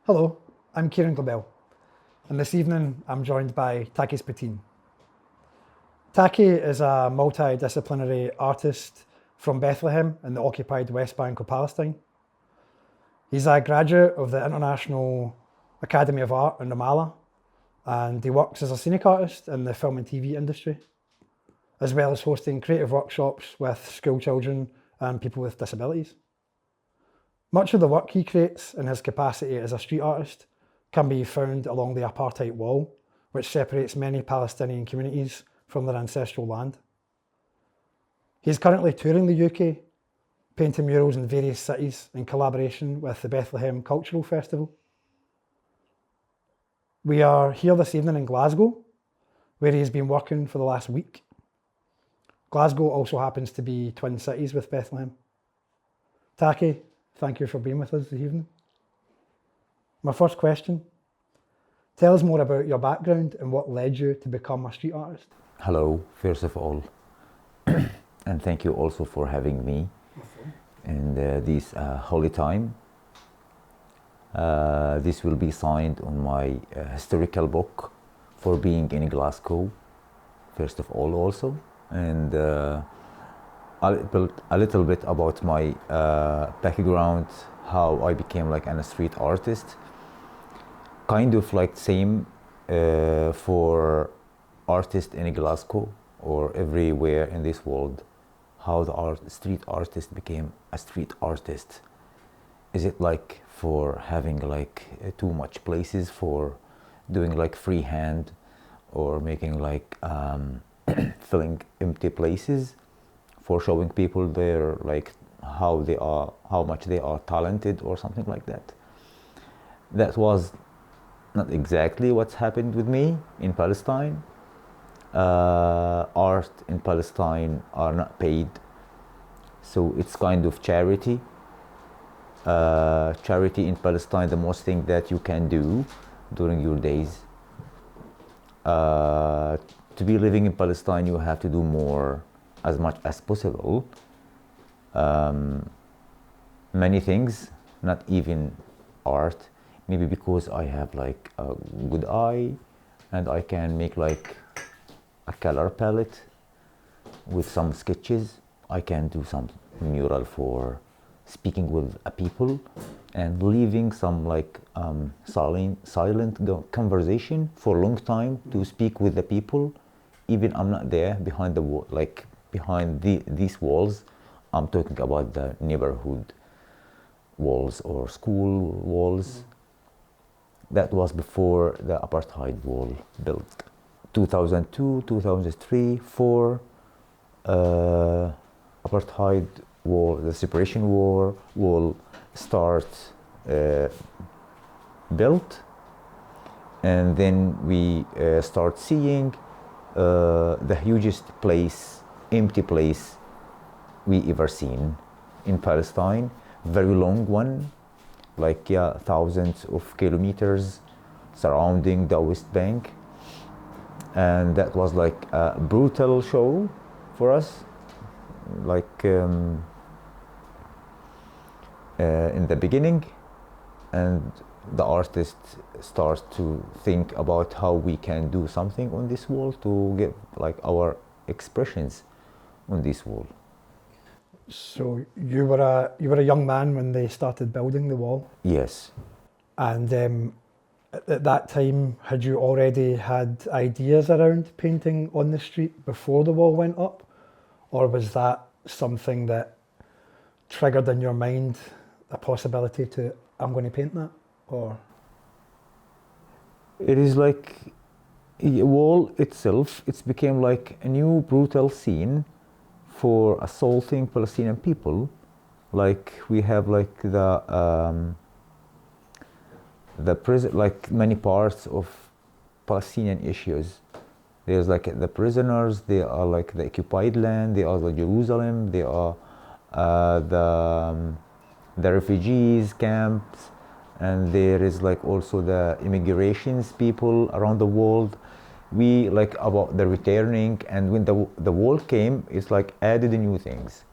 Hello, I'm Ciarán Glöbel, and this evening I'm joined by Taqi Spateen. Taqi is a multidisciplinary artist from Bethlehem in the occupied West Bank of Palestine. He's a graduate of the International Academy of Art in Ramallah, and he works as a scenic artist in the film and TV industry, as well as hosting creative workshops with school children and people with disabilities. Much of the work he creates in his capacity as a street artist can be found along the apartheid wall, which separates many Palestinian communities from their ancestral land. He's currently touring the UK, painting murals in various cities in collaboration with the Bethlehem Cultural Festival. We are here this evening in Glasgow, where he's been working for the last week. Glasgow also happens to be twin cities with Bethlehem. Taqi, thank you for being with us this evening. My first question, tell us more about your background and what led you to become a street artist. Hello, first of all, and thank you also for having me in this holy time. This will be signed on my historical book for being in Glasgow, first of all also, and a little bit about my background, how I became like a street artist. Kind of like same for artists in Glasgow or everywhere in this world, how the street artist became a street artist. Is it like for having like too much places for doing like freehand or making like filling empty places for showing people their like how much they are talented or something like that? That was not exactly what's happened with me in Palestine. Art in Palestine are not paid, so it's kind of charity. Charity in Palestine, the most thing that you can do during your days. To be living in Palestine, you have to do more, as much as possible. Many things, not even art, maybe because I have like a good eye and I can make like a color palette with some sketches. I can do some mural for speaking with a people and leaving some like silent conversation for a long time to speak with the people. Even I'm not there behind the wall, like behind these walls. I'm talking about the neighborhood walls or school walls. That was before the apartheid wall built. 2002, 2003, 4, apartheid wall, the separation wall start built, and then we start seeing the hugest place, empty place we ever seen in Palestine. Very long one, like thousands of kilometers surrounding the West Bank. And that was like a brutal show for us, like in the beginning. And the artist starts to think about how we can do something on this wall to get like our expressions on this wall. So you were a young man when they started building the wall? Yes. And at that time, had you already had ideas around painting on the street before the wall went up? Or was that something that triggered in your mind a possibility to, I'm going to paint that? Or it is like a wall itself, it's became like a new brutal scene for assaulting Palestinian people. Like we have like the prison, like many parts of Palestinian issues. There's like the prisoners, they are like the occupied land, they are the Jerusalem, they are the refugees camps, and there is like also the immigrations people around the world. We like about the returning, and when the wall came, it's like added new things.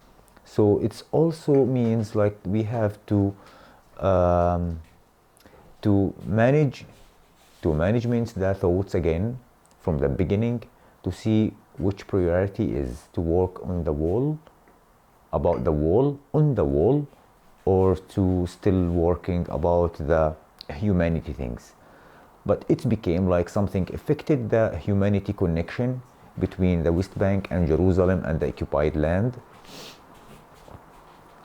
So it's also means like we have to to manage means the thoughts again from the beginning, to see which priority is to work on the wall, about the wall, on the wall, or to still working about the humanity things. But it became like something affected the humanity connection between the West Bank and Jerusalem and the occupied land.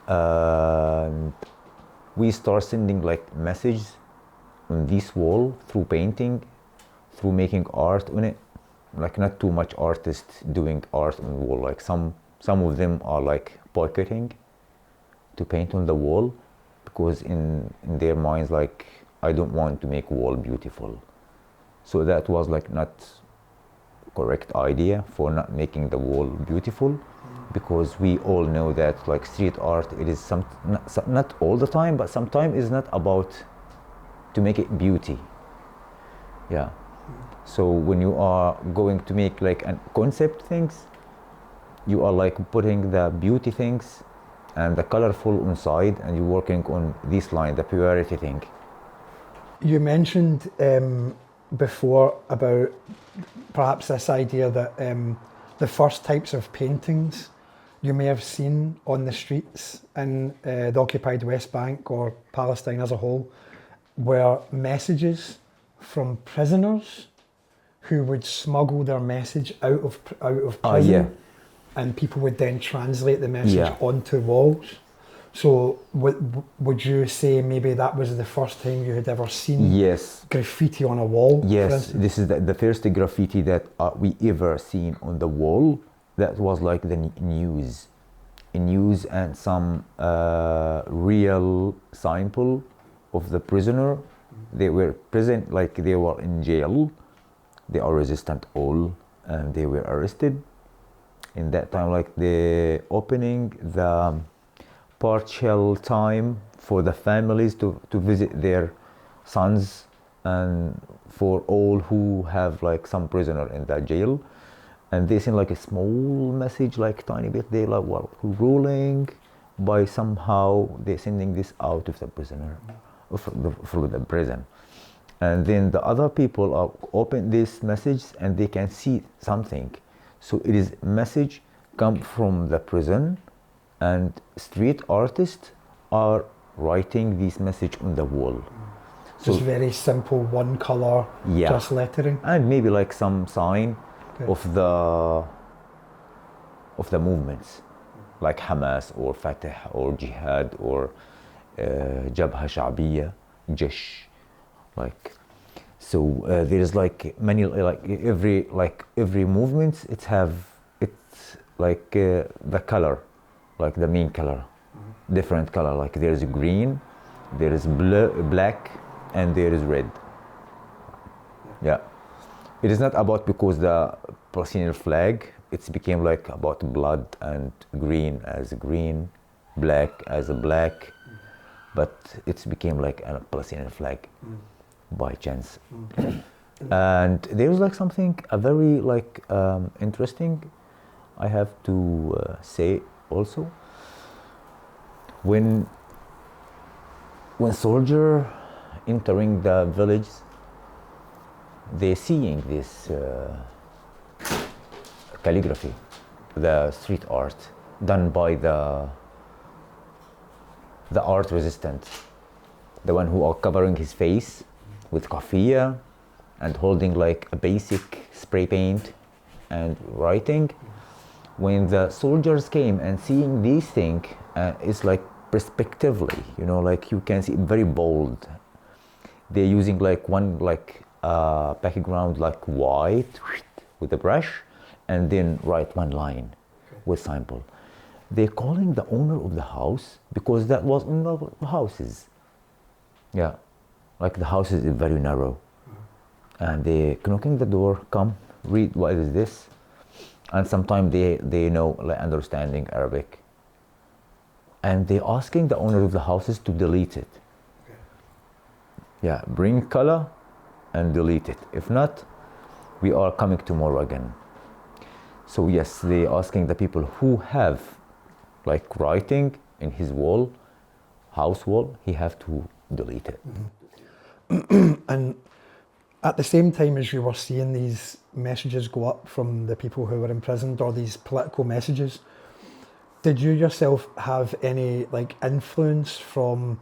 And we start sending like messages on this wall through painting, through making art on it. Like not too much artists doing art on the wall. Like some of them are like boycotting to paint on the wall, because in their minds, like, I don't want to make wall beautiful. So that was like not correct idea for not making the wall beautiful, because we all know that like street art, it is not all the time, but sometimes it's not about to make it beauty. Yeah. So when you are going to make like a concept things, you are like putting the beauty things and the colorful inside, and you're working on this line, the purity thing. You mentioned before about perhaps this idea that the first types of paintings you may have seen on the streets in the occupied West Bank or Palestine as a whole were messages from prisoners who would smuggle their message out of prison. Yeah. And people would then translate the message Yeah. onto walls. So would you say maybe that was the first time you had ever seen Yes. graffiti on a wall? Yes, this is the first graffiti that we ever seen on the wall. That was like the news and some real sample of the prisoner. They were present, like they were in jail. They are resistant all, and they were arrested. In that time, like the opening the partial time for the families to visit their sons, and for all who have like some prisoner in that jail, and they send like a small message, like tiny bit. They like ruling by somehow they sending this out of the prisoner, through the prison, and then the other people are open this message and they can see something. So it is message come from the prison, and street artists are writing this message on the wall. Just so, very simple, one color, yeah, just lettering, and maybe like some sign of the movements, like Hamas or Fatah or Jihad or Jabha Sha'biya, Jesh, like. So there is like many, like every movement, it's like the color, like the main color, different color. Like there is green, there is black, and there is red. Yeah, it is not about because the Palestinian flag, it's became like about blood and green as green, black as a black, but it's became like a Palestinian flag. By chance. And there was like something very like interesting I have to say also. When soldier entering the village, they seeing this calligraphy, the street art done by the art resistant, the one who are covering his face with kafia and holding like a basic spray paint and writing. When the soldiers came and seeing these things, it's like perspectively, you know, like you can see very bold. They're using like one like background like white with a brush, and then write one line with sample. They're calling the owner of the house, because that was in the houses. Yeah. Like the house is very narrow, and they knocking the door, come read what is this, and sometimes they know like understanding Arabic, and they asking the owner of the houses to delete it. Yeah, bring color and delete it. If not, we are coming tomorrow again. So yes, they asking the people who have like writing in his wall, house wall, he have to delete it. And at the same time as you were seeing these messages go up from the people who were imprisoned, or these political messages, did you yourself have any like influence from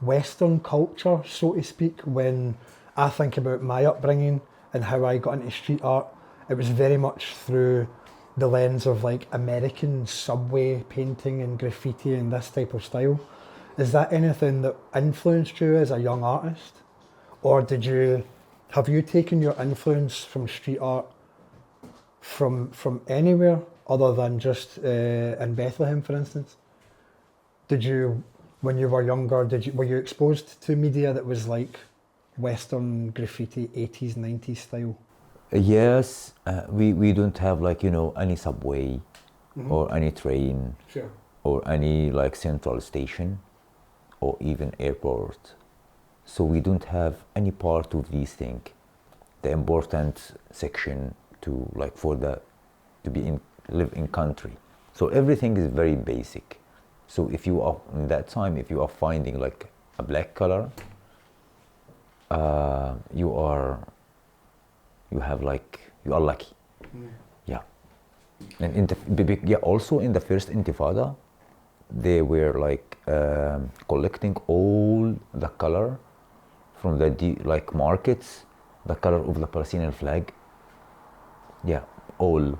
Western culture, so to speak? When I think about my upbringing and how I got into street art, it was very much through the lens of like American subway painting and graffiti and this type of style. Is that anything that influenced you as a young artist? Or have you taken your influence from street art from anywhere other than just in Bethlehem, for instance? Did you, when you were younger, were you exposed to media that was like Western graffiti, 80s, 90s style? Yes, we don't have like, any subway or any train Sure. or any like central station or even airport. So we don't have any part of these things. The important section to like live in country. So everything is very basic. So if you are in that time, if you are finding like a black color, you are lucky. Yeah. And also in the first Intifada, they were like collecting all the color from the markets, the color of the Palestinian flag. Yeah, all.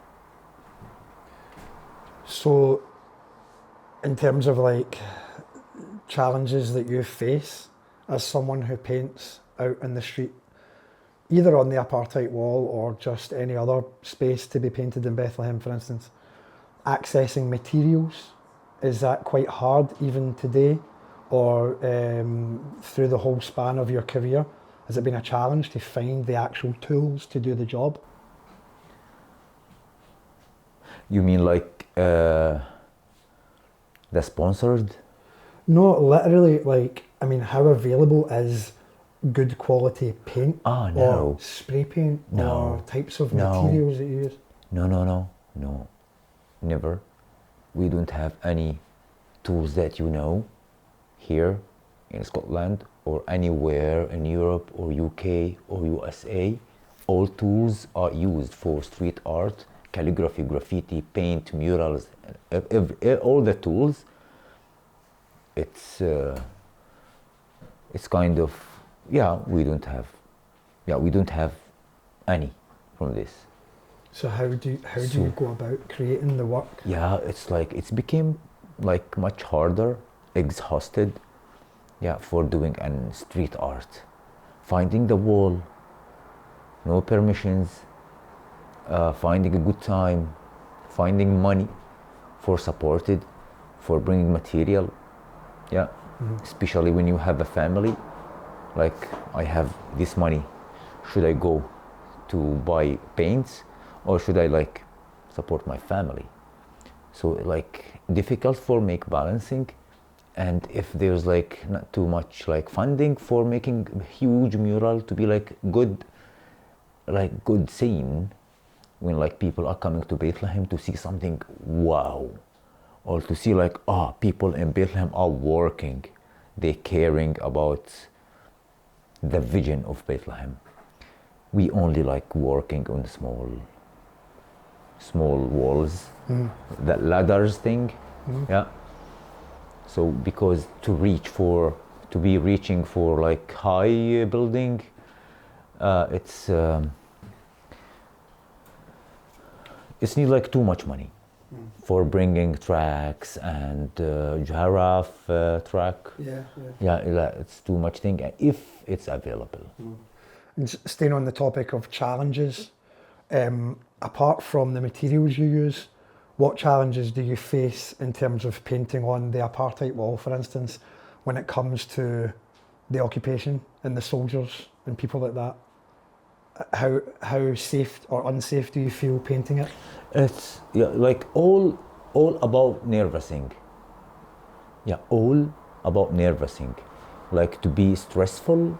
So, in terms of like challenges that you face as someone who paints out in the street, either on the apartheid wall or just any other space to be painted in Bethlehem, for instance, accessing materials, is that quite hard even today? Or through the whole span of your career, has it been a challenge to find the actual tools to do the job? You mean like the sponsored? No, literally, like, I mean, how available is good quality paint No. or spray paint or types of materials that you use? No, never. We don't have any tools that here in Scotland or anywhere in Europe or UK or USA. All tools are used for street art, calligraphy, graffiti, paint, murals, all the tools. It's kind of, we don't have any from this. So how do you go about creating the work? Yeah, it's became like much harder, exhausted, for doing street art. Finding the wall, no permissions, finding a good time, finding money for supported, for bringing material. Yeah, especially when you have a family. Like, I have this money, should I go to buy paints or should I like support my family? So like difficult for make balancing, and if there's like not too much like funding for making a huge mural to be like good scene, when like people are coming to Bethlehem to see something wow, or to see like people in Bethlehem are working, they caring about the vision of Bethlehem. We only like working on small walls, that ladders thing. So because to be reaching for like high building, it's need like too much money for bringing tracks and giraffe track. It's too much thing if it's available. And staying on the topic of challenges, apart from the materials you use, what challenges do you face in terms of painting on the apartheid wall, for instance, when it comes to the occupation and the soldiers and people like that? How safe or unsafe do you feel painting it? It's like all about nervousing. All about nervousing. Like to be stressful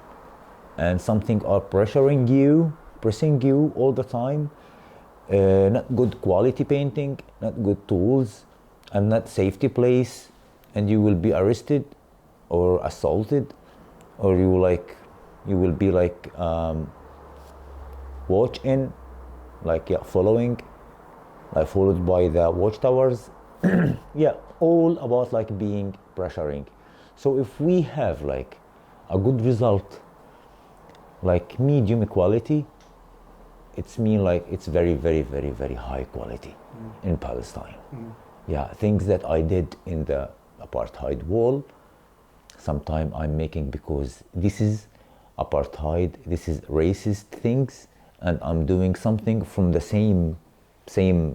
and something are pressing you all the time. Not good quality painting, not good tools, and not safety place, and you will be arrested or assaulted, or you like, you will be like watching, like following, like followed by the watchtowers. Yeah, all about like being pressuring. So if we have like a good result, like medium quality, it's mean like it's very, very, very, very high quality in Palestine. Yeah, things that I did in the apartheid wall, sometime I'm making because this is apartheid, this is racist things, and I'm doing something from the same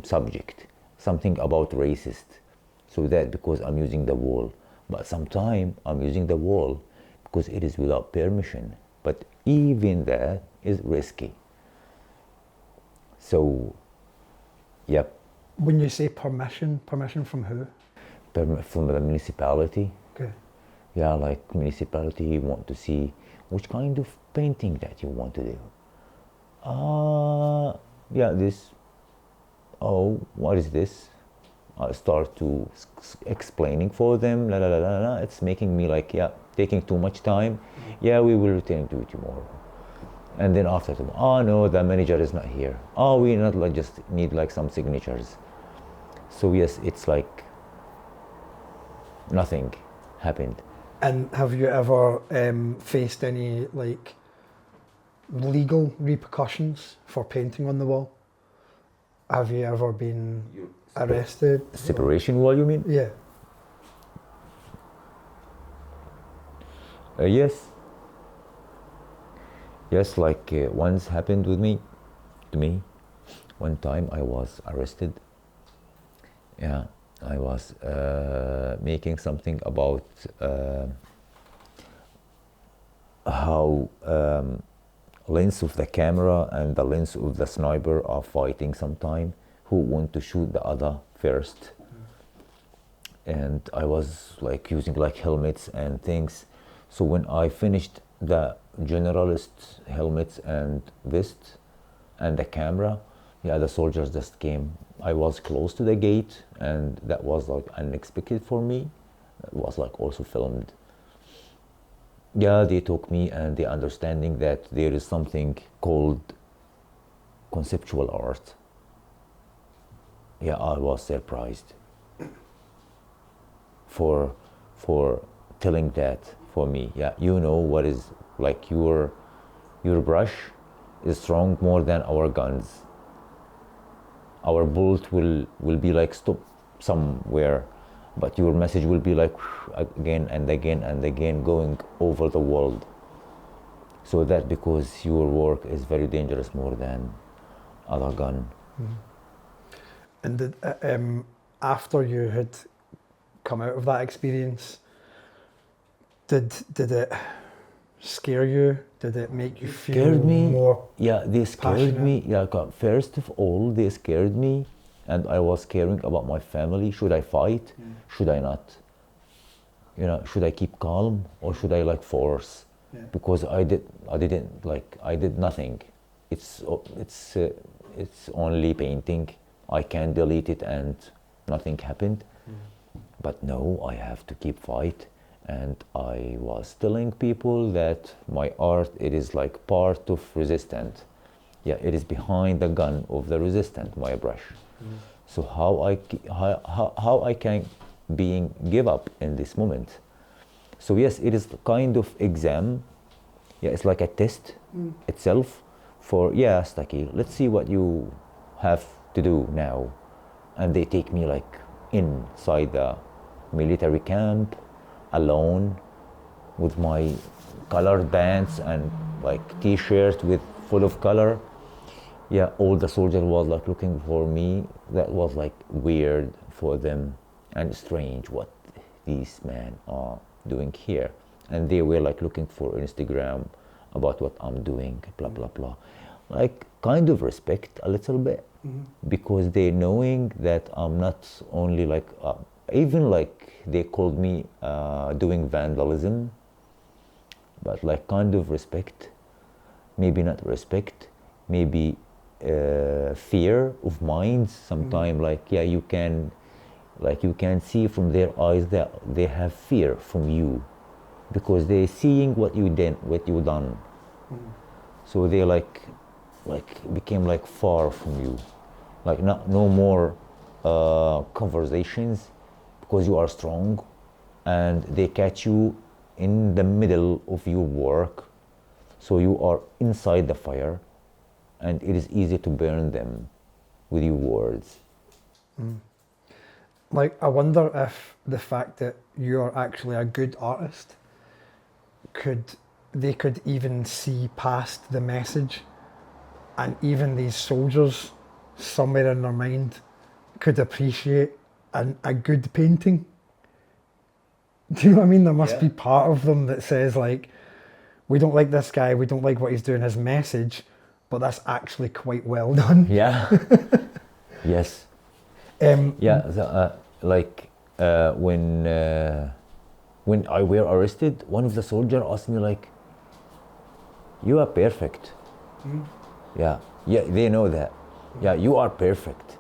subject, something about racist. So that because I'm using the wall, but sometime I'm using the wall because it is without permission. But even that is risky. So, yep. When you say permission from who? From the municipality. Okay. Yeah, like municipality want to see which kind of painting that you want to do. Yeah, this. Oh, what is this? I start to explaining for them. La la la la la. It's making me like, yeah, taking too much time. Yeah, we will return to you tomorrow. And then after tomorrow, oh no, the manager is not here. Oh, we not like just need like some signatures. So yes, it's like nothing happened. And have you ever faced any like legal repercussions for painting on the wall? Have you ever been arrested? Separation wall, you mean? Yeah. Yes. Yes, like once happened with me, to me. One time I was arrested. Yeah, I was making something about how lens of the camera and the lens of the sniper are fighting sometime, who want to shoot the other first. And I was like using like helmets and things. So when I finished the generalist helmets and vest and the camera, yeah, the soldiers just came. I was close to the gate, and that was like unexpected for me. It was like also filmed. Yeah, they took me and they understanding that there is something called conceptual art. Yeah, I was surprised for telling that for me. Yeah, you know what is like your brush is strong more than our guns. Our bullet will be like stop somewhere, but your message will be like again and again and again going over the world. So that because your work is very dangerous more than other gun. And did, after you had come out of that experience, did it scare you? Did it make you feel Scared me. more? Yeah, they scared passionate? me. Yeah, first of all, they scared me, and I was caring about my family. Should I fight? Should I not? You know, should I keep calm or should I like force? Yeah. Because I did nothing. It's only painting. I can delete it and nothing happened. But no, I have to keep fight. And I was telling people that my art, it is like part of resistance. Yeah, it is behind the gun of the resistant, my brush. So how I can give up in this moment? So yes, it is kind of exam. Yeah, it's like a test itself for, yes, Taqi, let's see what you have to do now. And they take me like inside the military camp, alone, with my colored bands and like t-shirt with full of color. Yeah, all the soldiers was like looking for me. That was like weird for them and strange what these men are doing here. And they were like looking for Instagram about what I'm doing, blah blah blah. Like kind of respect a little bit, because they knowing that I'm not only like even like they called me doing vandalism, but like kind of respect, maybe not respect, maybe fear of minds sometime. Like, yeah, you can see from their eyes that they have fear from you, because they're seeing what you done. So they like became like far from you, like no more conversations, because you are strong, and they catch you in the middle of your work, so you are inside the fire, and it is easy to burn them with your words. Like, I wonder if the fact that you're actually a good artist they could even see past the message, and even these soldiers somewhere in their mind could appreciate a good painting. Do you know what I mean? There must be part of them that says, like, we don't like this guy, we don't like what he's doing, his message, but that's actually quite well done. Yeah. Yes. When I were arrested, one of the soldiers asked me like, "You are perfect." Yeah, they know that. Yeah, you are perfect.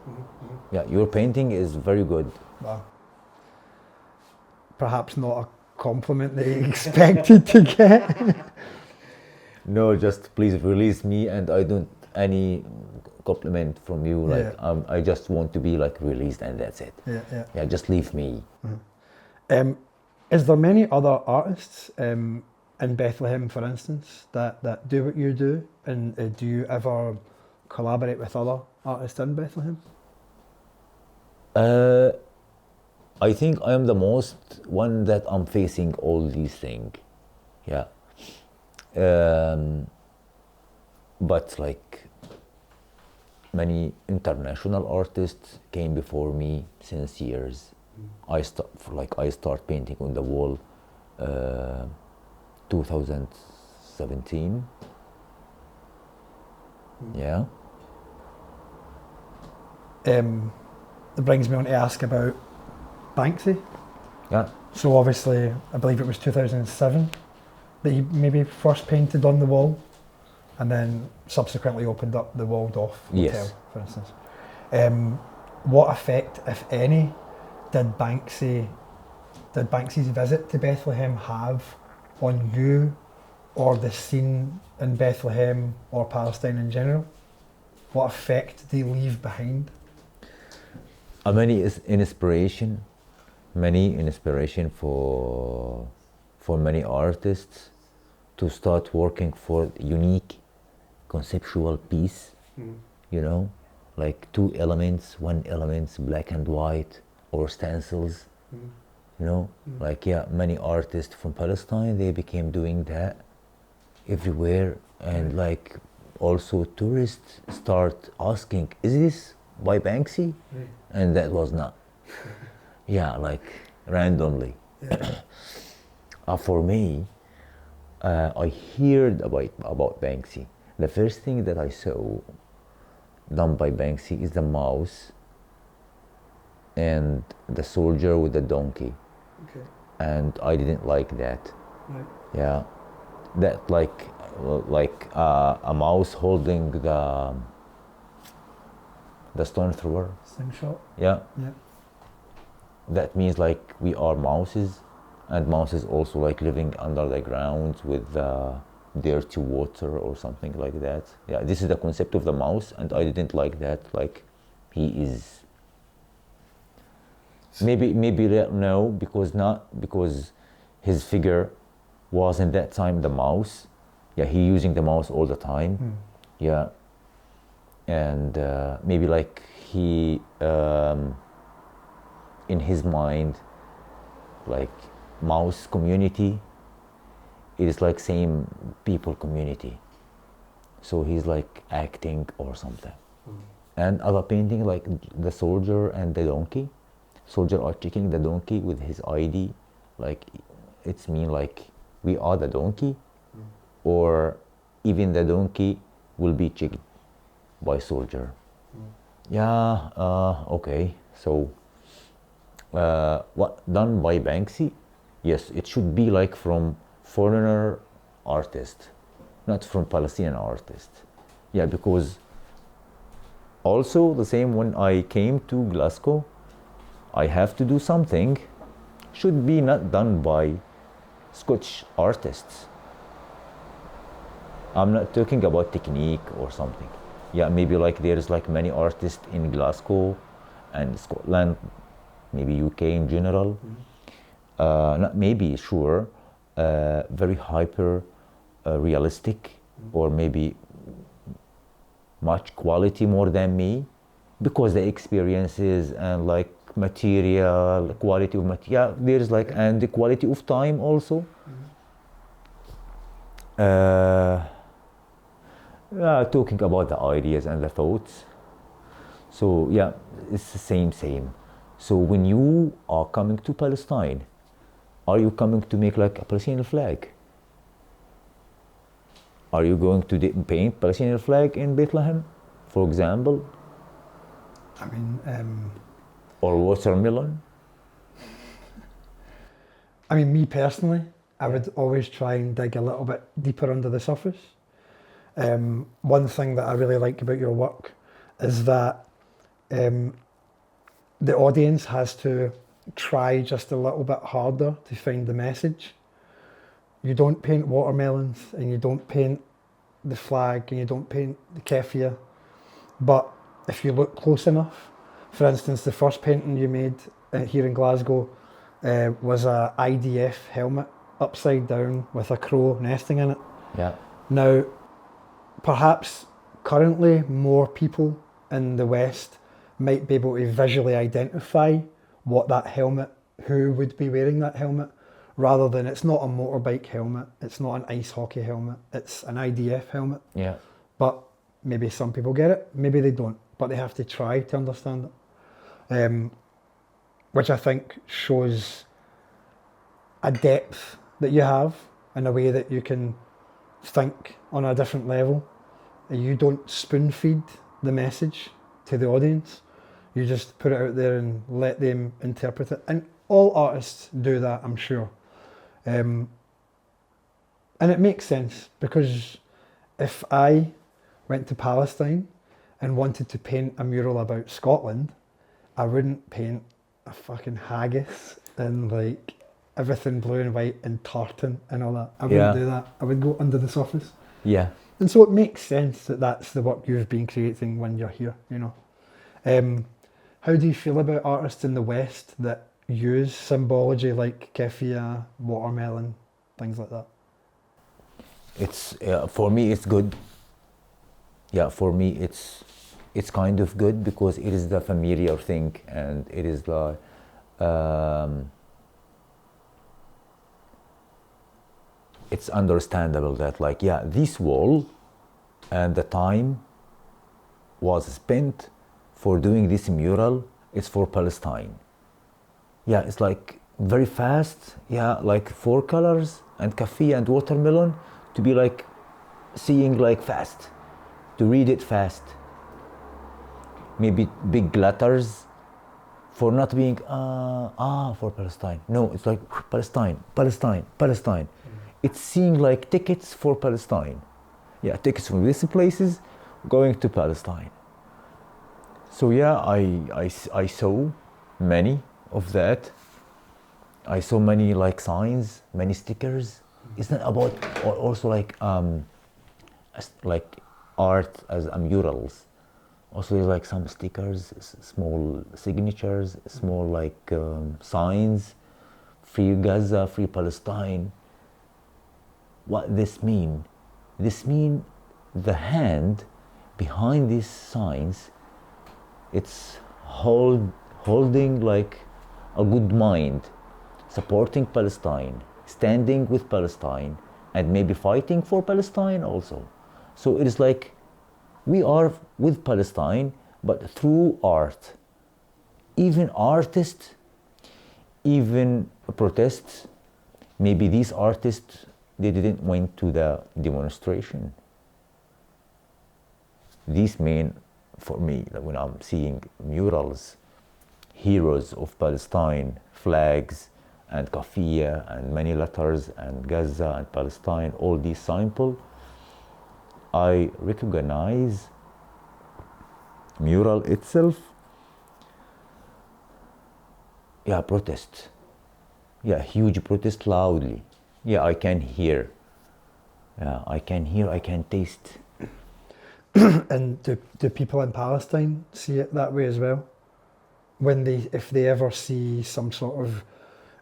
Yeah, your painting is very good. Wow. Perhaps not a compliment that he expected to get. No, just please release me, and I don't any compliment from you. Like, I just want to be like released, and that's it. Yeah, just leave me. Is there many other artists in Bethlehem, for instance, that do what you do? And do you ever collaborate with other artists in Bethlehem? I think I am the most one that I'm facing all these things. Yeah. But like many international artists came before me since years. I start painting on the wall 2017. Yeah. It brings me on to ask about Banksy. Yeah. So obviously, I believe it was 2007 that he maybe first painted on the wall, and then subsequently opened up the walled off hotel, for instance. What effect, if any, did Banksy's visit to Bethlehem have on you or the scene in Bethlehem or Palestine in general? What effect did he leave behind? Many inspiration for many artists to start working for unique conceptual piece. You know, like two elements, one element's black and white or stencils. You know, like many artists from Palestine, they became doing that everywhere, and like also tourists start asking, "Is this by Banksy?" And that was not. Yeah, like randomly. For me, I heard about Banksy. The first thing that I saw done by Banksy is the mouse and the soldier with the donkey. Okay. And I didn't like that. Right. Yeah, that like a mouse holding the stone thrower. Slingshot. Yeah. That means like we are mouses, and mouses also like living under the ground with dirty water or something like that. Yeah, this is the concept of the mouse, and I didn't like that. Like, he is maybe no, because his figure was in that time the mouse. Yeah, he using the mouse all the time. Yeah, and maybe like he in his mind, like mouse community, it is like same people community, so he's like acting or something. And other painting like the soldier and the donkey. Soldier are checking the donkey with his ID, like it's mean like we are the donkey, or even the donkey will be checked by soldier. Yeah. Okay, so what done by Banksy? Yes, it should be like from foreigner artist, not from Palestinian artist. Yeah, because also the same when I came to Glasgow, I have to do something, should be not done by Scottish artists. I'm not talking about technique or something. Yeah, maybe like there's like many artists in Glasgow and Scotland, maybe UK in general. Not maybe, sure, very hyper realistic, or maybe much quality more than me, because the experiences and like material, quality of material, there's like, and the quality of time also. Talking about the ideas and the thoughts. So yeah, it's the same. So when you are coming to Palestine, are you coming to make like a Palestinian flag? Are you going to paint Palestinian flag in Bethlehem, for example? I mean, or watermelon? I mean, me personally, I would always try and dig a little bit deeper under the surface. One thing that I really like about your work is that the audience has to try just a little bit harder to find the message. You don't paint watermelons, and you don't paint the flag, and you don't paint the keffiyeh. But if you look close enough, for instance, the first painting you made here in Glasgow was a IDF helmet upside down with a crow nesting in it. Yeah. Now, perhaps currently more people in the West might be able to visually identify what that helmet, who would be wearing that helmet, rather than it's not a motorbike helmet, it's not an ice hockey helmet, it's an IDF helmet. Yeah. But maybe some people get it, maybe they don't, but they have to try to understand it. Which I think shows a depth that you have, in a way that you can think on a different level. You don't spoon feed the message to the audience. You just put it out there and let them interpret it. And all artists do that, I'm sure. And it makes sense, because if I went to Palestine and wanted to paint a mural about Scotland, I wouldn't paint a fucking haggis and like everything blue and white and tartan and all that. I wouldn't do that. I would go under the surface. Yeah. And so it makes sense that that's the work you've been creating when you're here, you know. How do you feel about artists in the West that use symbology like keffiyeh, watermelon, things like that? It's for me it's good. Yeah, for me it's kind of good, because it is the familiar thing, and it is like it's understandable that like, yeah, this wall and the time was spent for doing this mural, it's for Palestine. Yeah, it's like very fast. Yeah, like 4 colors and coffee and watermelon, to be like seeing like fast, to read it fast. Maybe big letters for not being for Palestine. No, it's like Palestine. It's seeing like tickets for Palestine. Yeah, tickets from these places going to Palestine. So yeah, I saw many of that. I saw many like signs, many stickers. It's not about also like art as murals. Also there's like some stickers, small signatures, small like signs, free Gaza, free Palestine. What this mean? This mean the hand behind these signs, it's holding like a good mind, supporting Palestine, standing with Palestine, and maybe fighting for Palestine also. So it is like we are with Palestine, but through art. Even artists, even protests, maybe these artists, they didn't went to the demonstration. These mean, for me, like when I'm seeing murals, heroes of Palestine, flags, and keffiyeh, and many letters, and Gaza, and Palestine, all these symbols, I recognize mural itself, yeah, protest. Yeah, huge protest loudly. Yeah, I can hear Yeah, I can hear, I can taste. And do people in Palestine see it that way as well? If they ever see some sort of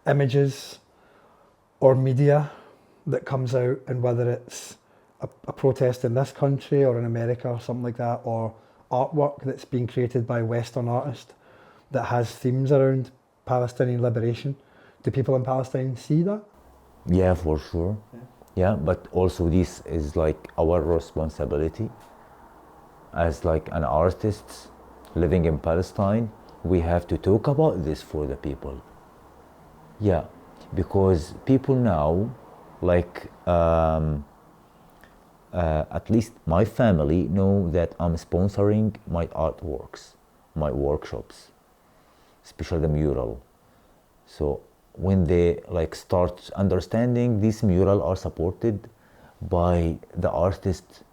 images or media that comes out, and whether it's a protest in this country or in America or something like that, or artwork that's being created by Western artists that has themes around Palestinian liberation, do people in Palestine see that? Yeah, for sure. Yeah, but also this is like our responsibility as like an artist living in Palestine. We have to talk about this for the people. Yeah, because people now, like at least my family know that I'm sponsoring my artworks, my workshops, especially the mural. So when they like start understanding these mural are supported by the artists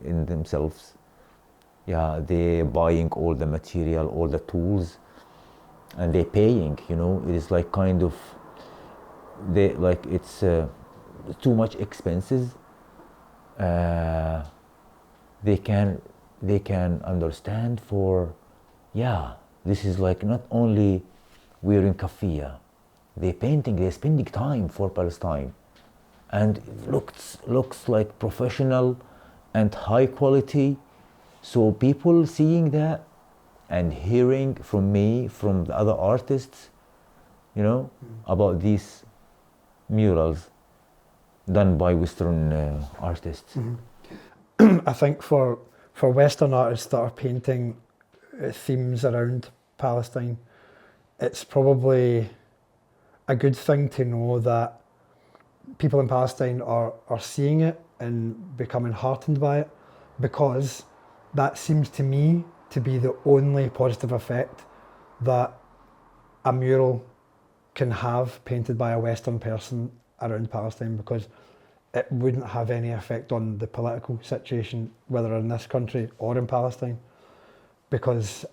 in themselves, yeah, they're buying all the material, all the tools, and they're paying, you know. It is like kind of, they like it's too much expenses. They can understand for, yeah, this is like not only wearing kafia, they're painting, they're spending time for Palestine, and it looks like professional and high quality. So people seeing that and hearing from me, from the other artists, you know, about these murals done by Western artists. I think for Western artists that are painting themes around Palestine, it's probably a good thing to know that people in Palestine are seeing it and becoming heartened by it, because that seems to me to be the only positive effect that a mural can have painted by a Western person around Palestine, because it wouldn't have any effect on the political situation, whether in this country or in Palestine. Because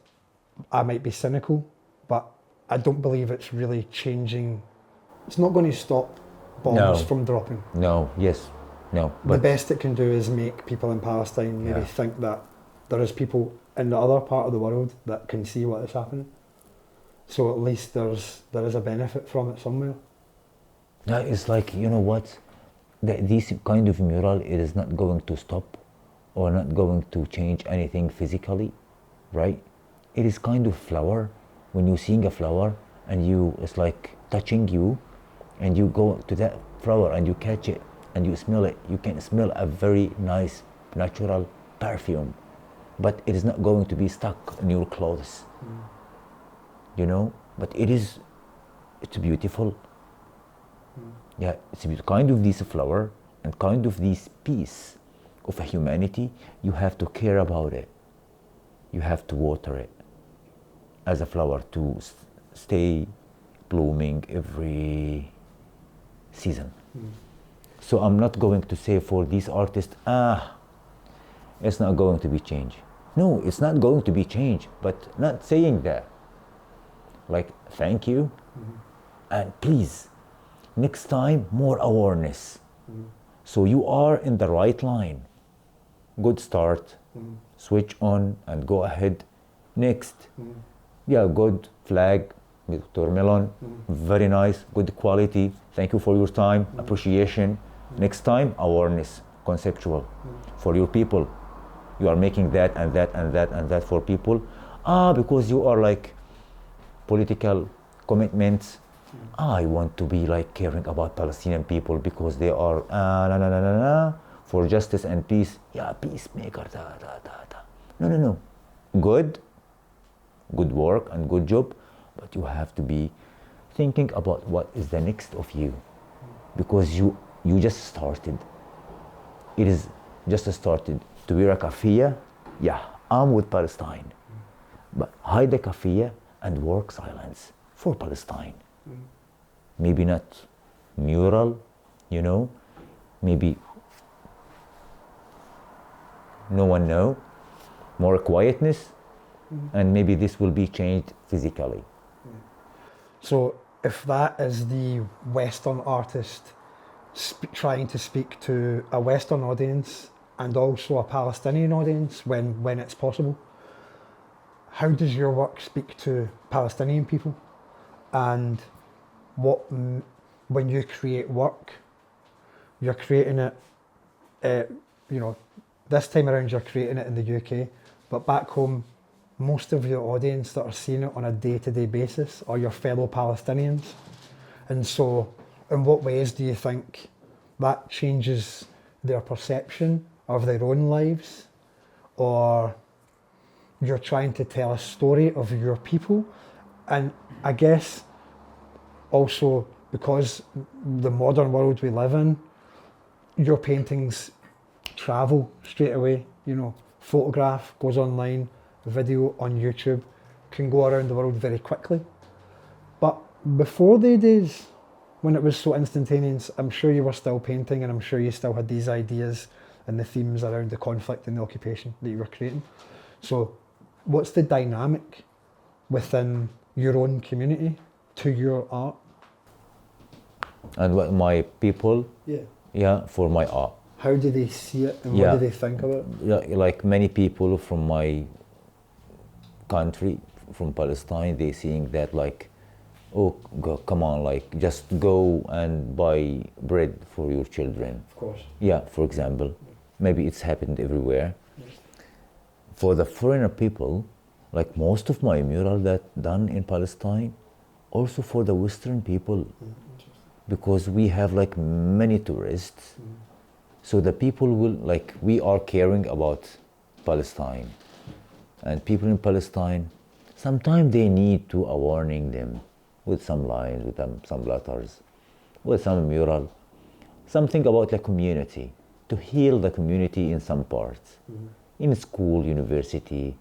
I might be cynical, but I don't believe it's really changing. It's not going to stop bombs from dropping. No, yes, no. The best it can do is make people in Palestine maybe think that there is people in the other part of the world that can see what is happening. So at least there is a benefit from it somewhere. No, it's like, you know what, this kind of mural, it is not going to stop or not going to change anything physically, right? It is kind of flower. When you're seeing a flower and it's like touching you, and you go to that flower and you catch it and you smell it, you can smell a very nice natural perfume, but it is not going to be stuck in your clothes, you know. But it's beautiful. Yeah, it's kind of this flower and kind of this piece of a humanity. You have to care about it. You have to water it as a flower to stay blooming every season. So I'm not going to say for these artists, it's not going to be changed. No, it's not going to be changed, but not saying that. Like, thank you, and please, next time, more awareness. So you are in the right line. Good start, switch on and go ahead. Next, yeah, good flag, Dr. Melon, very nice, good quality. Thank you for your time, appreciation. Next time, awareness, conceptual, for your people. You are making that and that and that and that for people. Because you are like political commitments. I want to be like caring about Palestinian people because they are for justice and peace. Yeah, peacemaker. No. Good work and good job, but you have to be thinking about what is the next of you, because you just started. It is just started to wear a kafia. Yeah, I'm with Palestine, but hide the kafia and work silence for Palestine. Maybe not mural, you know, maybe no one know, more quietness, and maybe this will be changed physically. So if that is the Western artist trying to speak to a Western audience and also a Palestinian audience when it's possible. How does your work speak to Palestinian people? And when you create work, you're creating it, this time around you're creating it in the UK, but back home, most of your audience that are seeing it on a day-to-day basis are your fellow Palestinians. And so, in what ways do you think that changes their perception of their own lives? Or you're trying to tell a story of your people? And I guess also because the modern world we live in, your paintings travel straight away, photograph goes online, video on YouTube, can go around the world very quickly. But before the days when it was so instantaneous, I'm sure you were still painting and I'm sure you still had these ideas and the themes around the conflict and the occupation that you were creating. So what's the dynamic within your own community to your art? And what my people, for my art. How do they see it and what do they think of it? Yeah, like many people from my country, from Palestine, they seeing that like, oh, come on, like just go and buy bread for your children. Of course. Yeah, for example, maybe it's happened everywhere. For the foreigner people, like most of my mural that done in Palestine, also for the Western people, because we have like many tourists. So the people will, like, we are caring about Palestine. And people in Palestine, sometimes they need to warning them with some lines, with some letters, with some mural, something about the community, to heal the community in some parts, in school, university,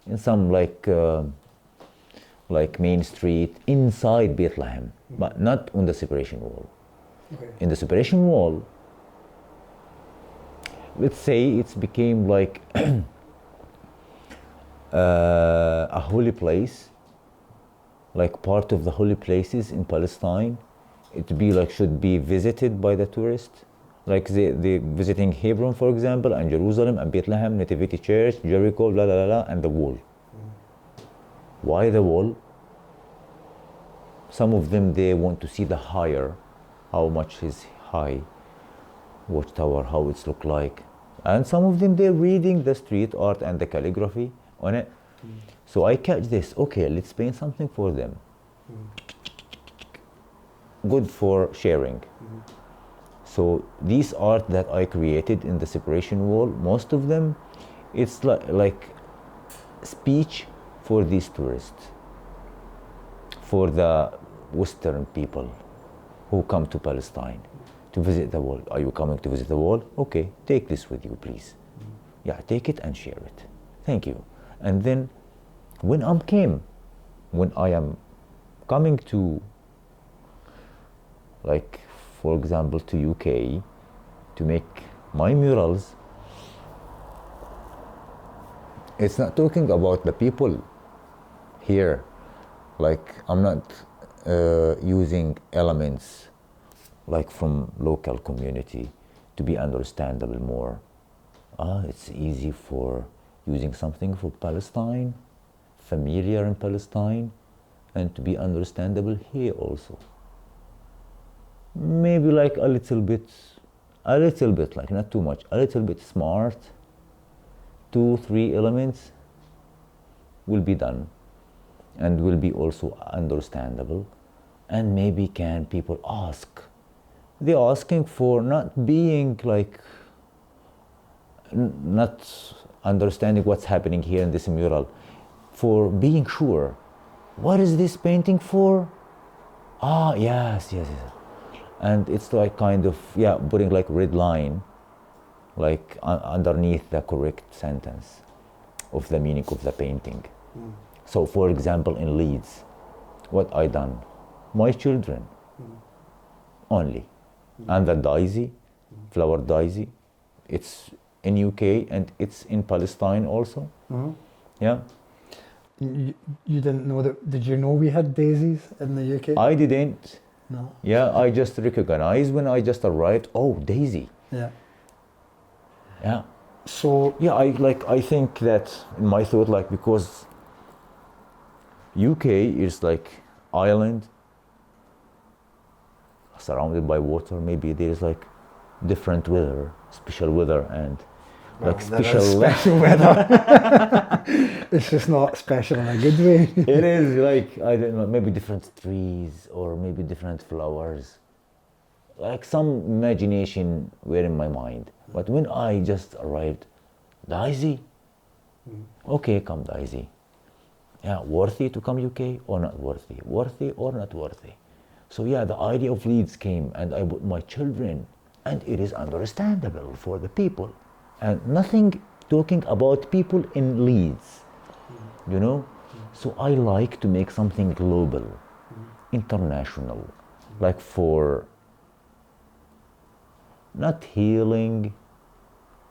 in some like main street, inside Bethlehem, but not on the separation wall. Okay. In the separation wall, let's say it's became like a holy place, like part of the holy places in Palestine. It be like should be visited by the tourists, like they visiting Hebron, for example, and Jerusalem and Bethlehem, Nativity Church, Jericho, blah blah blah, and the wall. Why the wall? Some of them they want to see the higher, how much is high, watchtower, how it's look like, and some of them they're reading the street art and the calligraphy on it. So I catch this. Okay, let's paint something for them. Good for sharing. So these art that I created in the separation wall, most of them, it's like speech for these tourists, for the Western people who come to Palestine to visit the wall. Are you coming to visit the wall? Okay, take this with you, please. Yeah, take it and share it. Thank you. And then when I am coming to, like, for example, to UK to make my murals, it's not talking about the people here. Like, I'm not using elements like from local community to be understandable more. It's easy for using something for Palestine, familiar in Palestine, and to be understandable here also. Maybe like a little bit, like not too much, a little bit smart, 2-3 elements will be done and will be also understandable. And maybe can people ask? They're asking for not being like, not understanding what's happening here in this mural, for being sure. What is this painting for? Yes. And it's like kind of, putting like red line, like underneath the correct sentence of the meaning of the painting. So for example, in Leeds, what I done, my children only. And the daisy, flower daisy, it's in UK and it's in Palestine also. Yeah. You didn't know that? Did you know we had daisies in the UK? I didn't. No. Yeah, I just recognize when I just arrived, oh, Daisy. Yeah. Yeah. So Yeah, I think that in my thought, like, because UK is like island surrounded by water, maybe there's like different weather, special weather, and like there is special weather. It's just not special in a good way. it is like, I don't know, maybe different trees or maybe different flowers. Like some imagination were in my mind. But when I just arrived, Daisy, okay, come Daisy. Yeah, worthy to come UK or not worthy? Worthy or not worthy? So yeah, the idea of Leeds came, and I put my children, and it is understandable for the people. And nothing talking about people in Leeds, you know? So I like to make something global, international, like for not healing,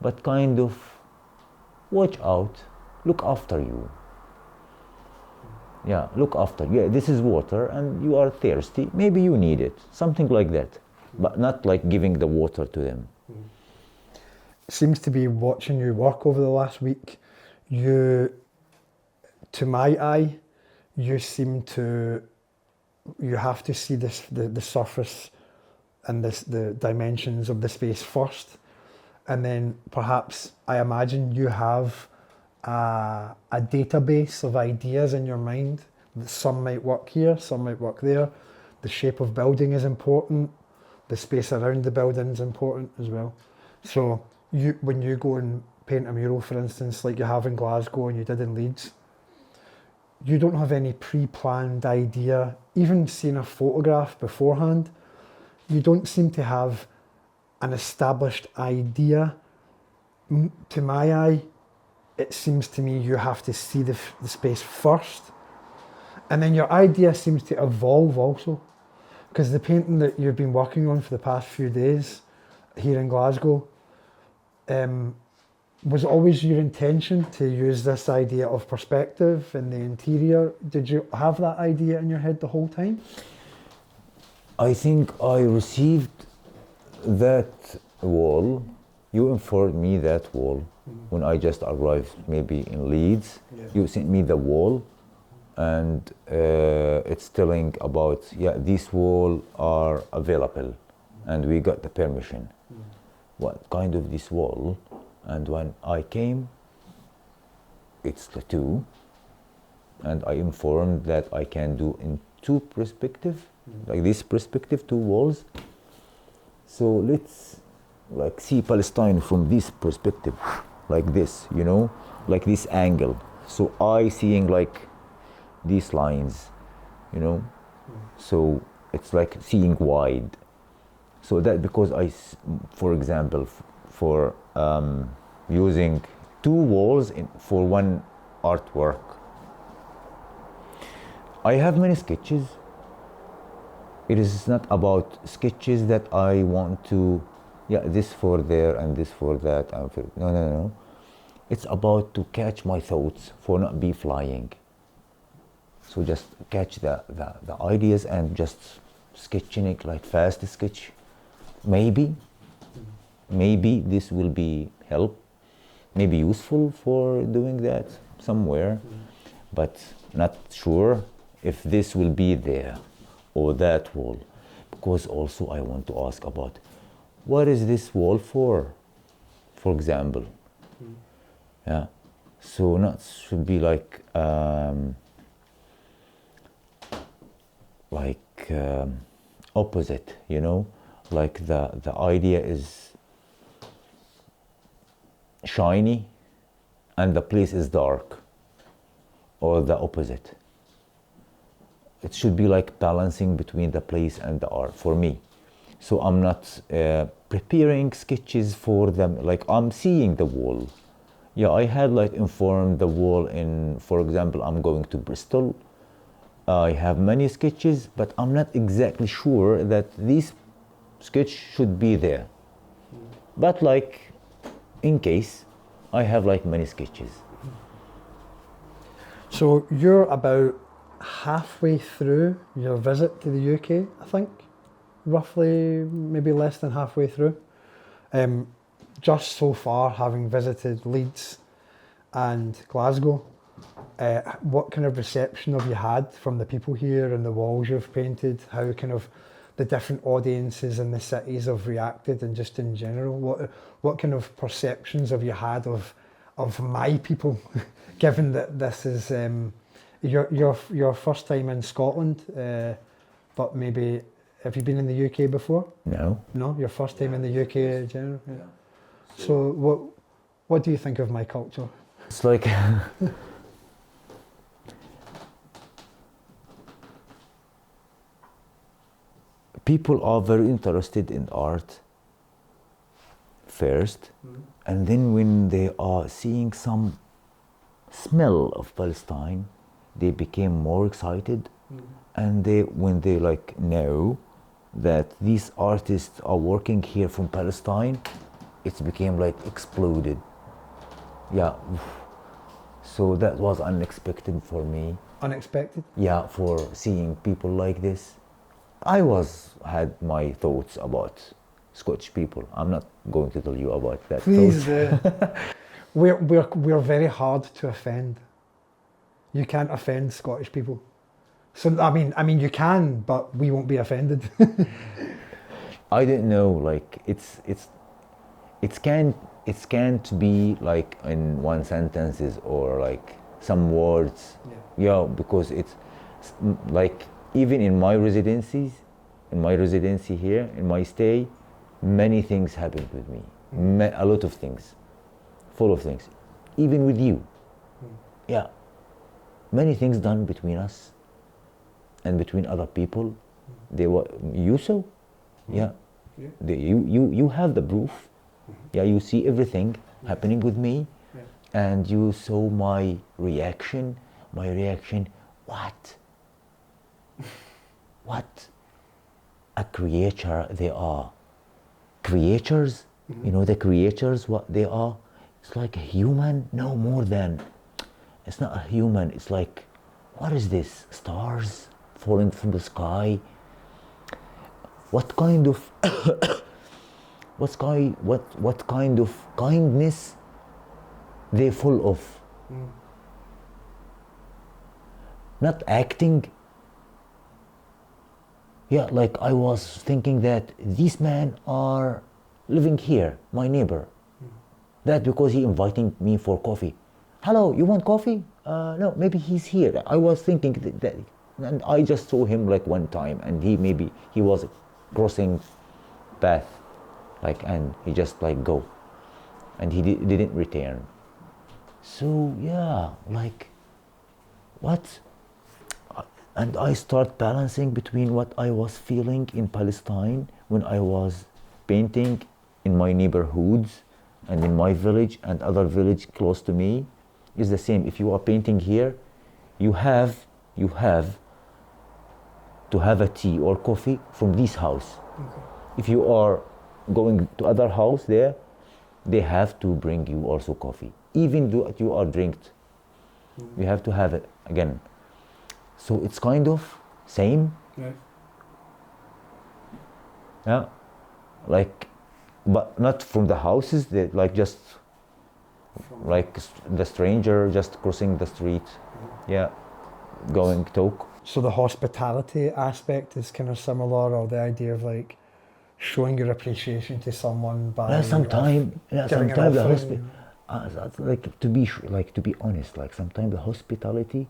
but kind of watch out, look after you. Yeah, look after. Yeah, this is water and you are thirsty. Maybe you need it. Something like that. But not like giving the water to them. Seems to be watching you work over the last week. You, to my eye, you seem to, you have to see this, the surface and the dimensions of the space first. And then perhaps, I imagine you have a database of ideas in your mind. Some might work here, some might work there. The shape of building is important. The space around the building is important as well. So when you go and paint a mural, for instance, like you have in Glasgow and you did in Leeds, you don't have any pre-planned idea. Even seeing a photograph beforehand, you don't seem to have an established idea. To my eye, it seems to me you have to see the space first, and then your idea seems to evolve also, because the painting that you've been working on for the past few days here in Glasgow, was always your intention to use this idea of perspective in the interior? Did you have that idea in your head the whole time? I think I received that wall. You informed me that wall when I just arrived, maybe in Leeds. Yeah. You sent me the wall, and it's telling about, yeah, these walls are available, and we got the permission. What kind of this wall? And when I came, it's the two, and I informed that I can do in two perspective, like this perspective, two walls. So let's like see Palestine from this perspective, like this, you know, like this angle. So I seeing like these lines, you know, so it's like seeing wide. So that because for example, for using two walls for one artwork, I have many sketches. It is not about sketches that I want to, yeah, this for there and this for that. And for, no. It's about to catch my thoughts for not be flying. So just catch the ideas and just sketching it like fast sketch. Maybe this will be help, maybe useful for doing that somewhere, but not sure if this will be there or that wall. Because also I want to ask about, what is this wall for example? Yeah, so not should be like opposite, you know, like the idea is shiny and the place is dark, or the opposite. It should be like balancing between the place and the art for me. So I'm not preparing sketches for them, like I'm seeing the wall. Yeah, I had like informed the wall in, for example, I'm going to Bristol. I have many sketches, but I'm not exactly sure that this sketch should be there. But like, in case, I have like many sketches. So you're about halfway through your visit to the UK, I think. roughly, maybe less than halfway through. Just so far, having visited Leeds and Glasgow, what kind of reception have you had from the people here and the walls you've painted? How kind of the different audiences in the cities have reacted, and just in general, what kind of perceptions have you had of my people, given that this is your first time in Scotland, but maybe have you been in the UK before? No. No, your first time in the UK in general. Yeah. So what do you think of my culture? It's like people are very interested in art first, and then when they are seeing some smell of Palestine, they became more excited, and when they like know that these artists are working here from Palestine, it became like exploded. Yeah. So that was unexpected for me. Unexpected? Yeah, for seeing people like this. I had my thoughts about Scottish people. I'm not going to tell you about that. Please, we're very hard to offend. You can't offend Scottish people. So I mean you can, but we won't be offended. I didn't know. Like it can't be like in one sentences or like some words. Yeah, because it's like even in my residency here, in my stay, many things happened with me. A lot of things, full of things, even with you. Yeah, many things done between us and between other people. They were you saw, yeah. You have the proof. Yeah, you see everything happening with me, and you saw my reaction. What a creature they are. Creatures, you know the creatures, what they are. It's like a human, no more than. It's not a human, it's like, what is this? Stars falling from the sky? What kind of what kind of kindness they full of? Not acting. Yeah, like I was thinking that these men are living here, my neighbor. That because he inviting me for coffee. Hello, you want coffee? No, maybe he's here. I was thinking that, and I just saw him like one time, and he was crossing path, like, and he just like go, and he didn't return. So yeah, like, what? And I start balancing between what I was feeling in Palestine when I was painting in my neighborhoods and in my village and other village close to me. Is the same. If you are painting here, you have to have a tea or coffee from this house. Okay. If you are going to other house there, they have to bring you also coffee. Even though you are drinked, you have to have it again. So it's kind of same. Yeah, like, but not from the houses. They like just like the stranger just crossing the street. Yeah, going talk. So the hospitality aspect is kind of similar, or the idea of like showing your appreciation to someone by sometimes the like to be honest, like sometimes the hospitality,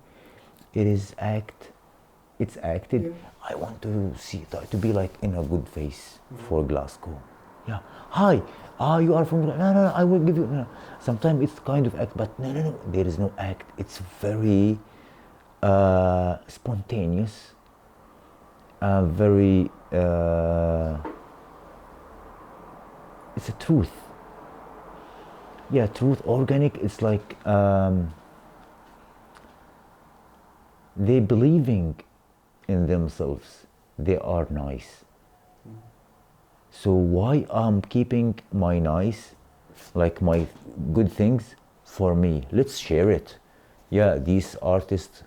it's acted. Yeah. I want to see to be like in a good face for Glasgow. Yeah. Hi. You are from. No. I will give you. No. Sometimes it's kind of act, but no. There is no act. It's very spontaneous. Very. It's a truth. Yeah, truth, organic. It's like they believing in themselves. They are nice. So why I'm keeping my nice, like my good things for me? Let's share it. Yeah, these artists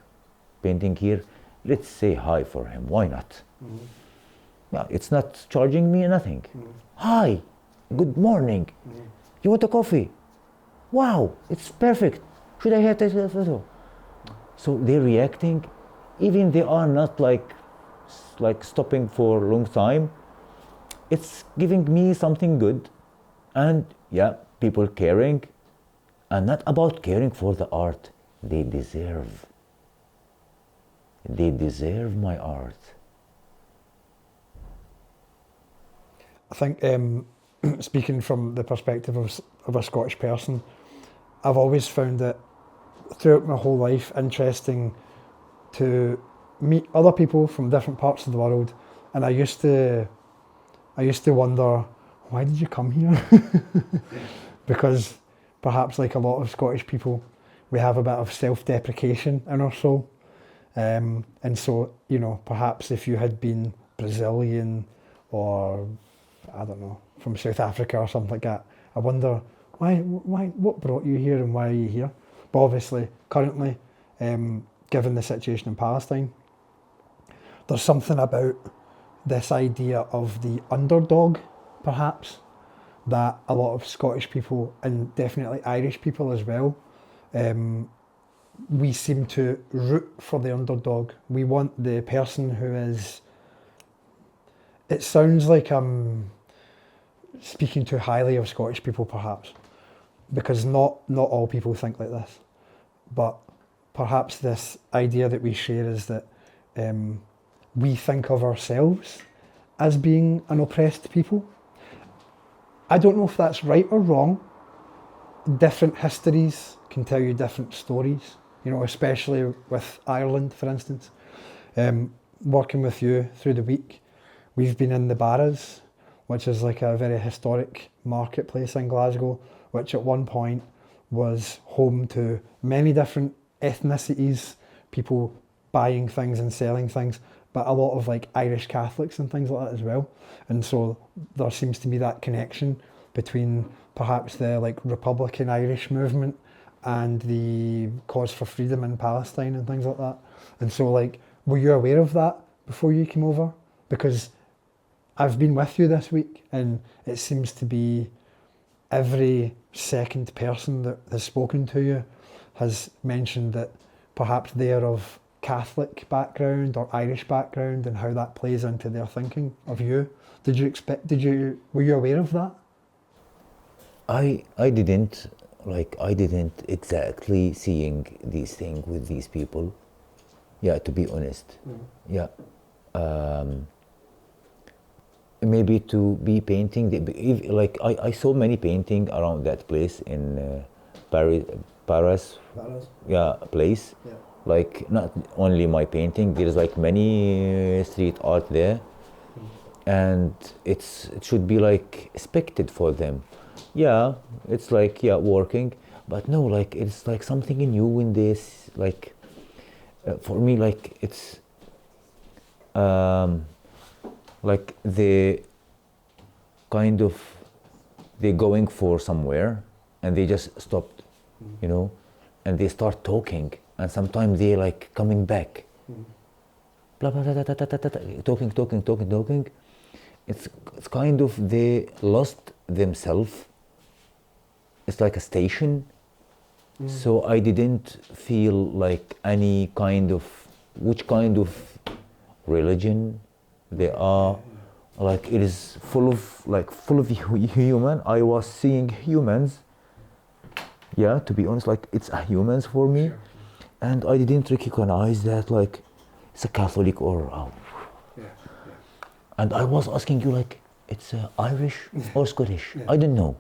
painting here, let's say hi for him. Why not? Yeah, it's not charging me nothing. Hi, good morning. You want a coffee? Wow, it's perfect. Should I have a photo? So they're reacting, even they are not like stopping for a long time. It's giving me something good, and yeah, people caring, and not about caring for the art. They deserve my art. I think speaking from the perspective of a Scottish person, I've always found it throughout my whole life interesting to meet other people from different parts of the world, and I used to wonder, why did you come here? Because perhaps like a lot of Scottish people, we have a bit of self-deprecation in our soul, and so perhaps if you had been Brazilian or I don't know, from South Africa or something like that, I wonder what brought you here and why are you here? But obviously, currently, given the situation in Palestine, there's something about this idea of the underdog, perhaps, that a lot of Scottish people and definitely Irish people as well, we seem to root for the underdog. We want the person who is. It sounds like I'm speaking too highly of Scottish people, perhaps, because not all people think like this. But perhaps this idea that we share is that we think of ourselves as being an oppressed people. I don't know if that's right or wrong. Different histories can tell you different stories, especially with Ireland, for instance. Working with you through the week, we've been in the Barras, which is like a very historic marketplace in Glasgow, which at one point was home to many different ethnicities, people buying things and selling things, but a lot of like Irish Catholics and things like that as well. And so there seems to be that connection between perhaps the like Republican Irish movement and the cause for freedom in Palestine and things like that. And so like, were you aware of that before you came over? Because I've been with you this week and it seems to be every second person that has spoken to you has mentioned that perhaps they're of Catholic background or Irish background and how that plays into their thinking of you. Were you aware of that? I didn't exactly seeing these things with these people. Yeah, to be honest. Yeah. Maybe to be painting, I saw many painting around that place in Paris. Yeah, place. Yeah. Like not only my painting, there's like many street art there, and it should be like expected for them. Yeah, it's like working, but no, like it's like something new in this. Like for me, like it's like they're going for somewhere and they just stopped, and they start talking, and sometimes they like coming back, blah blah blah, blah, blah, blah, blah, talking. It's kind of they lost themselves. It's like a station. So I didn't feel like any kind of which kind of religion they are. Like it is full of human. I was seeing humans. Yeah, to be honest, like it's a humans for me. Sure. And I didn't recognize that like it's a Catholic or and I was asking you like it's Irish or Scottish. Yeah. I don't know.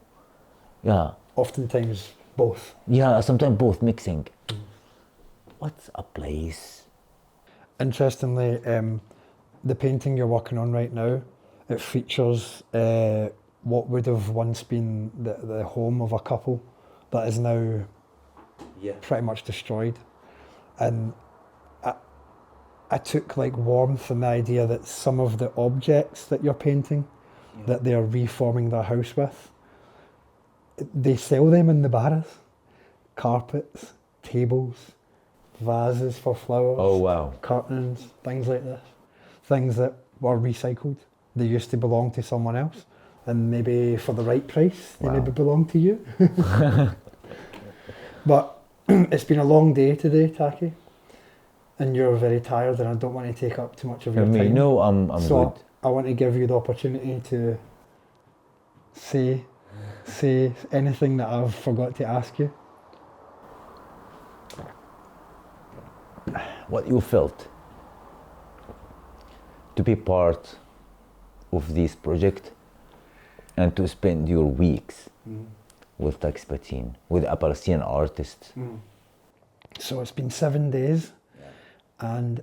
Yeah. Oftentimes both. Yeah, sometimes both mixing. What's a place? Interestingly, the painting you're working on right now, it features what would have once been the home of a couple that is now pretty much destroyed. And I took like warmth in the idea that some of the objects that you're painting, that they're reforming their house with, they sell them in the Barras. Carpets, tables, vases for flowers, oh wow, curtains, things like this. Things that were recycled. they used to belong to someone else, and maybe for the right price, they Wow. maybe belong to you. But it's been a long day today, Taqi, and you're very tired, and I don't want to take up too much of your time. No, I'm So good. I want to give you the opportunity to say anything that I've forgot to ask you. What you felt to be part of this project and to spend your weeks with Taqi Spateen, with a Palestinian artist. So it's been 7 days, and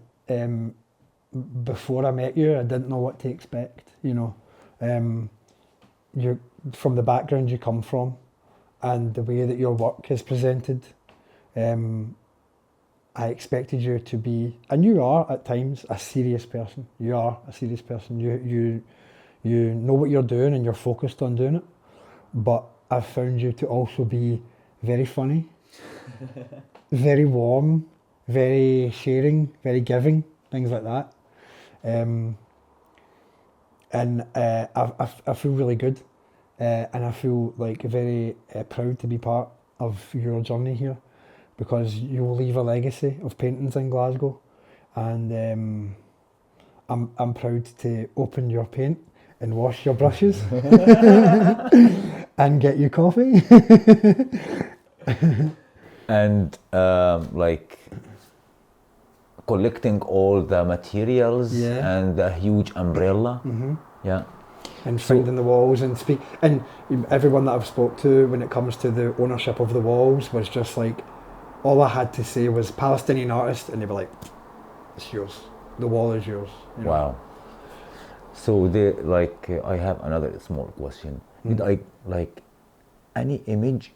before I met you, I didn't know what to expect. You from the background you come from, and the way that your work is presented, I expected you to be, and you are at times, a serious person. You are a serious person. You know what you're doing and you're focused on doing it. But I've found you to also be very funny, very warm, very sharing, very giving, things like that. And I feel really good, and I feel like very proud to be part of your journey here, because you will leave a legacy of paintings in Glasgow, and I'm proud to open your paint and wash your brushes and get you coffee. And like collecting all the materials and the huge umbrella. Yeah. And finding the walls and and everyone that I've spoke to when it comes to the ownership of the walls was just like, all I had to say was Palestinian artist, and they were like, it's yours, the wall is yours. Wow. So I have another small question. Did I like any image,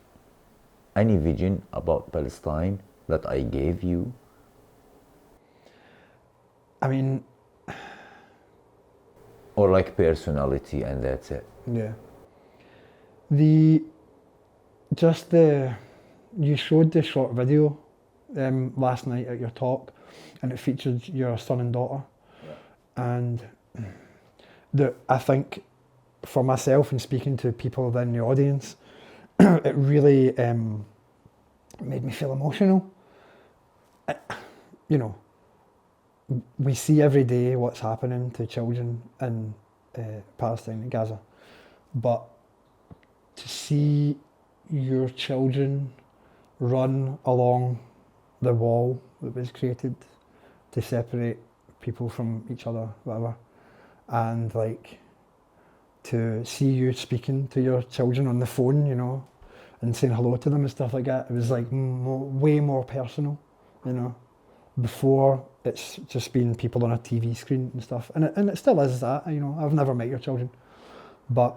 any vision about Palestine that I gave you? I mean, or like personality and that's it? Yeah. You showed the short video last night at your talk, and it featured your son and daughter. And I think for myself and speaking to people in the audience, it really made me feel emotional. We see every day what's happening to children in Palestine and Gaza, but to see your children run along the wall that was created to separate people from each other, whatever, and like to see you speaking to your children on the phone, and saying hello to them and stuff like that, it was like way more personal, Before, it's just been people on a TV screen and stuff, and it still is that. I've never met your children, but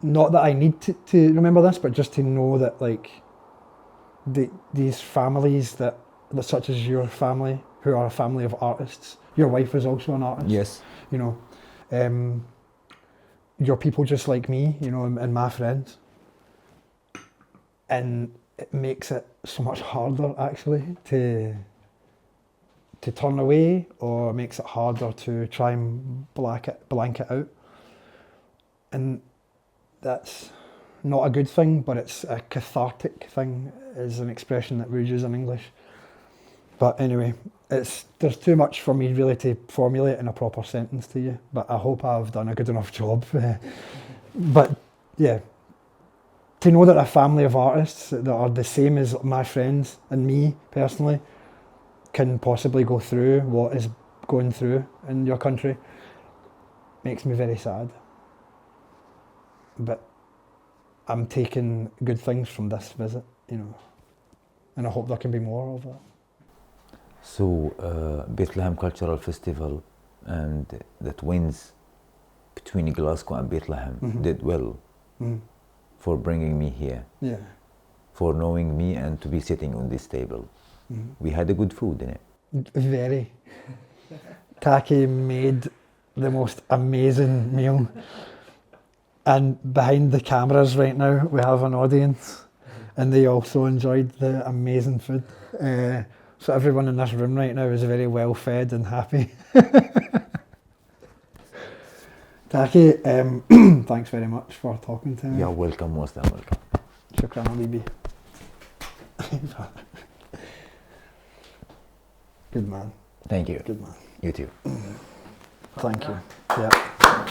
not that I need to remember this, but just to know that like these families that such as your family, who are a family of artists. Your wife is also an artist. Yes. You're people just like me, and my friends, and it makes it so much harder actually to turn away, or makes it harder to try and blank it out. And that's not a good thing, but it's a cathartic thing, is an expression that we use in English. But anyway, there's too much for me really to formulate in a proper sentence to you, but I hope I've done a good enough job. But yeah, to know that a family of artists that are the same as my friends and me personally can possibly go through what is going through in your country makes me very sad. But I'm taking good things from this visit, and I hope there can be more of that. So Bethlehem Cultural Festival and the twins between Glasgow and Bethlehem did well for bringing me here. Yeah. For knowing me and to be sitting on this table. We had a good food in it. Very. Taqi made the most amazing meal. And behind the cameras right now, we have an audience, and they also enjoyed the amazing food. So everyone in this room right now is very well fed and happy. Taqi, thanks very much for talking to me. You're welcome, most welcome. شكرا حبيبي. Good man. Thank you. Good man. You too. Thank you. Yeah.